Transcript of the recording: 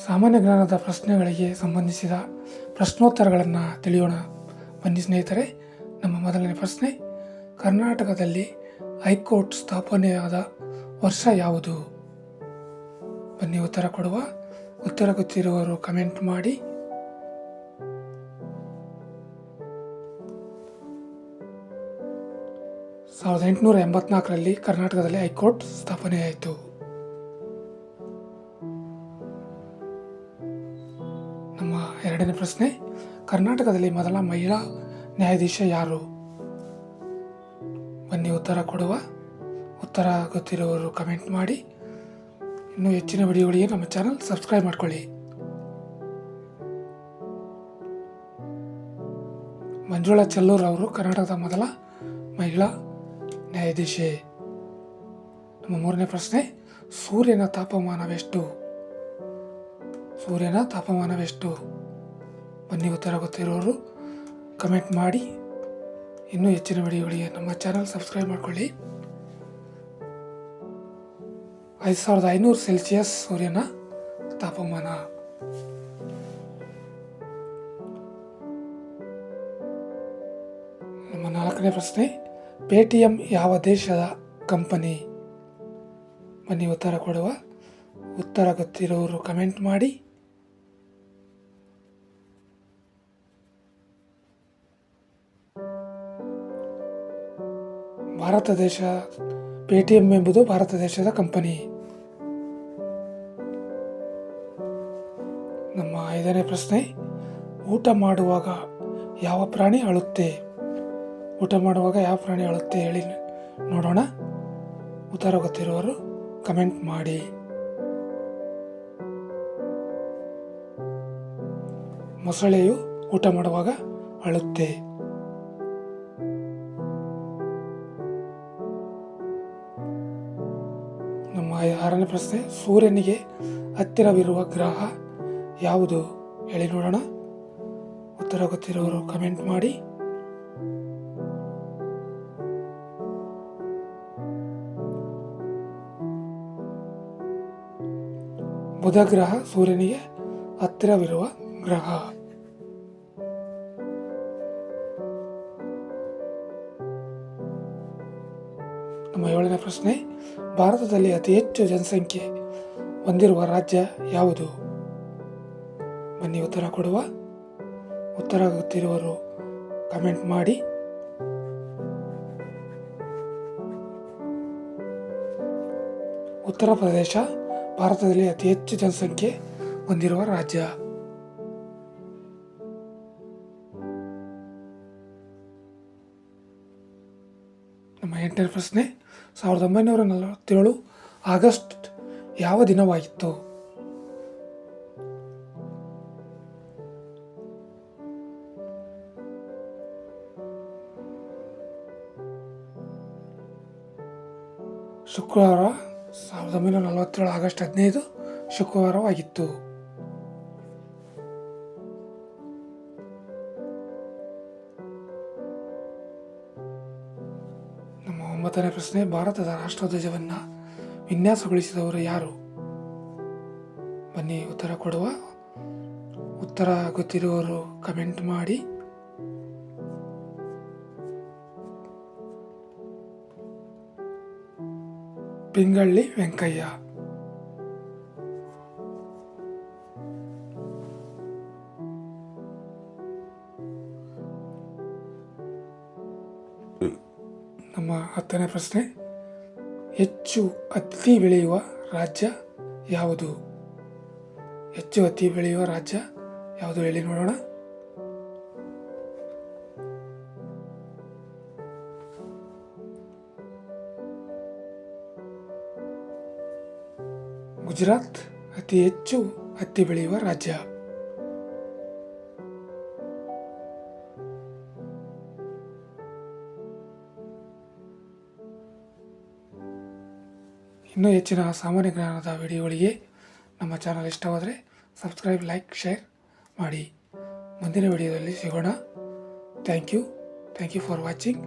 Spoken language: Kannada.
ಸಾಮಾನ್ಯ ಜ್ಞಾನದ ಪ್ರಶ್ನೆಗಳಿಗೆ ಸಂಬಂಧಿಸಿದ ಪ್ರಶ್ನೋತ್ತರಗಳನ್ನು ತಿಳಿಯೋಣ. ಬನ್ನಿ ಸ್ನೇಹಿತರೆ, ನಮ್ಮ ಮೊದಲನೇ ಪ್ರಶ್ನೆ: ಕರ್ನಾಟಕದಲ್ಲಿ ಹೈಕೋರ್ಟ್ ಸ್ಥಾಪನೆಯಾದ ವರ್ಷ ಯಾವುದು? ಬನ್ನಿ ಉತ್ತರ ಕೊಡುವ. ಉತ್ತರ ಗೊತ್ತಿರುವವರು ಕಮೆಂಟ್ ಮಾಡಿ. ಸಾವಿರದ 1884ರಲ್ಲಿ ಕರ್ನಾಟಕದಲ್ಲಿ ಹೈಕೋರ್ಟ್ ಸ್ಥಾಪನೆಯಾಯಿತು. ನಮ್ಮ ಎರಡನೇ ಪ್ರಶ್ನೆ: ಕರ್ನಾಟಕದಲ್ಲಿ ಮೊದಲ ಮಹಿಳಾ ನ್ಯಾಯಾಧೀಶ ಯಾರು? ಬನ್ನಿ ಉತ್ತರ ಕೊಡುವ. ಉತ್ತರ ಗೊತ್ತಿರುವವರು ಕಮೆಂಟ್ ಮಾಡಿ. ಇನ್ನೂ ಹೆಚ್ಚಿನ ವಿಡಿಯೋಗಳಿಗೆ ನಮ್ಮ ಚಾನಲ್ ಸಬ್ಸ್ಕ್ರೈಬ್ ಮಾಡ್ಕೊಳ್ಳಿ. ಮಂಜುಳಾ ಚೆಲ್ಲೂರ್ ಅವರು ಕರ್ನಾಟಕದ ಮೊದಲ ಮಹಿಳಾ ನ್ಯಾಯಾಧೀಶೆ. ನಮ್ಮ ಮೂರನೇ ಪ್ರಶ್ನೆ: ಸೂರ್ಯನ ತಾಪಮಾನವೆಷ್ಟು? ಸೂರ್ಯನ ತಾಪಮಾನವೆಷ್ಟು? ಬನ್ನಿ ಉತ್ತರ ಗೊತ್ತಿರೋರು ಕಮೆಂಟ್ ಮಾಡಿ. ಇನ್ನೂ ಹೆಚ್ಚಿನ ವಿಡಿಯೋಗಳಿಗೆ ನಮ್ಮ ಚಾನಲ್ ಸಬ್ಸ್ಕ್ರೈಬ್ ಮಾಡ್ಕೊಳ್ಳಿ. 5500 ಸೆಲ್ಸಿಯಸ್ ಸೂರ್ಯನ ತಾಪಮಾನ. ನಮ್ಮ ನಾಲ್ಕನೇ ಪ್ರಶ್ನೆ: ಪೇಟಿಎಂ ಯಾವ ದೇಶದ ಕಂಪನಿ? ಬನ್ನಿ ಉತ್ತರ ಕೊಡುವ. ಉತ್ತರ ಗೊತ್ತಿರೋರು ಕಮೆಂಟ್ ಮಾಡಿ. ಭಾರತ ದೇಶ. ಪೇಟಿಎಂ ಎಂಬುದು ಭಾರತ ದೇಶದ ಕಂಪನಿ. ನಮ್ಮ ಐದನೇ ಪ್ರಶ್ನೆ: ಊಟ ಮಾಡುವಾಗ ಯಾವ ಪ್ರಾಣಿ ಅಳುತ್ತೆ? ಊಟ ಮಾಡುವಾಗ ಯಾವ ಪ್ರಾಣಿ ಅಳುತ್ತೆ ಹೇಳಿ ನೋಡೋಣ. ಉತ್ತರ ಗೊತ್ತಿರುವವರು ಕಮೆಂಟ್ ಮಾಡಿ. ಮೊಸಳೆಯು ಊಟ ಮಾಡುವಾಗ ಅಳುತ್ತೆ. ನಮ್ಮ ಆರನೇ ಪ್ರಶ್ನೆ: ಸೂರ್ಯನಿಗೆ ಹತ್ತಿರವಿರುವ ಗ್ರಹ ಯಾವುದು ಹೇಳಿ ನೋಡೋಣ. ಉತ್ತರ ಗೊತ್ತಿರೋರು ಕಮೆಂಟ್ ಮಾಡಿ. ಬುಧ ಗ್ರಹ ಸೂರ್ಯನಿಗೆ ಹತ್ತಿರವಿರುವ ಗ್ರಹ. ನಮ್ಮ ಏಳನೇ ಪ್ರಶ್ನೆ: ಭಾರತದಲ್ಲಿ ಅತಿ ಹೆಚ್ಚು ಜನಸಂಖ್ಯೆ ಹೊಂದಿರುವ ರಾಜ್ಯ ಯಾವುದು? ಬನ್ನಿ ಉತ್ತರ ಕೊಡುವ. ಉತ್ತರ ಗೊತ್ತಿರುವವರು ಕಮೆಂಟ್ ಮಾಡಿ. ಉತ್ತರ ಪ್ರದೇಶ ಭಾರತದಲ್ಲಿ ಅತಿ ಹೆಚ್ಚು ಜನಸಂಖ್ಯೆ ಹೊಂದಿರುವ ರಾಜ್ಯ. ನಮ್ಮ ಎಂಟನೇ ಪ್ರಶ್ನೆ: 1947 ಆಗಸ್ಟ್ ಯಾವ ದಿನವಾಗಿತ್ತು? ಶುಕ್ರವಾರ. 1947 ಆಗಸ್ಟ್ 15 ಶುಕ್ರವಾರವಾಗಿತ್ತು. ನಮ್ಮ ಒಂಬತ್ತನೇ ಪ್ರಶ್ನೆ: ಭಾರತದ ರಾಷ್ಟ್ರಧ್ವಜವನ್ನು ವಿನ್ಯಾಸಗೊಳಿಸಿದವರು ಯಾರು? ಬನ್ನಿ ಉತ್ತರ ಕೊಡುವ. ಉತ್ತರ ಗೊತ್ತಿರುವವರು ಕಮೆಂಟ್ ಮಾಡಿ. ಪಿಂಗಳ್ಳಿ ವೆಂಕಯ್ಯ. ನಮ್ಮ ಹತ್ತನೇ ಪ್ರಶ್ನೆ: ಹೆಚ್ಚು ಹತ್ತಿ ಬೆಳೆಯುವ ರಾಜ್ಯ ಯಾವುದು? ಹೆಚ್ಚು ಹತ್ತಿ ಬೆಳೆಯುವ ರಾಜ್ಯ ಯಾವುದು ಹೇಳಿ ನೋಡೋಣ. ಗುಜರಾತ್ ಅತಿ ಹೆಚ್ಚು ಹತ್ತಿ ಬೆಳೆಯುವ ರಾಜ್ಯ. ಇನ್ನೂ ಹೆಚ್ಚಿನ ಸಾಮಾನ್ಯ ಜ್ಞಾನದ ವಿಡಿಯೋಗಳಿಗೆ ನಮ್ಮ ಚಾನಲ್ ಇಷ್ಟವಾದರೆ ಸಬ್ಸ್ಕ್ರೈಬ್, ಲೈಕ್, ಶೇರ್ ಮಾಡಿ. ಮುಂದಿನ ವಿಡಿಯೋದಲ್ಲಿ ಸಿಗೋಣ. Thank you for watching.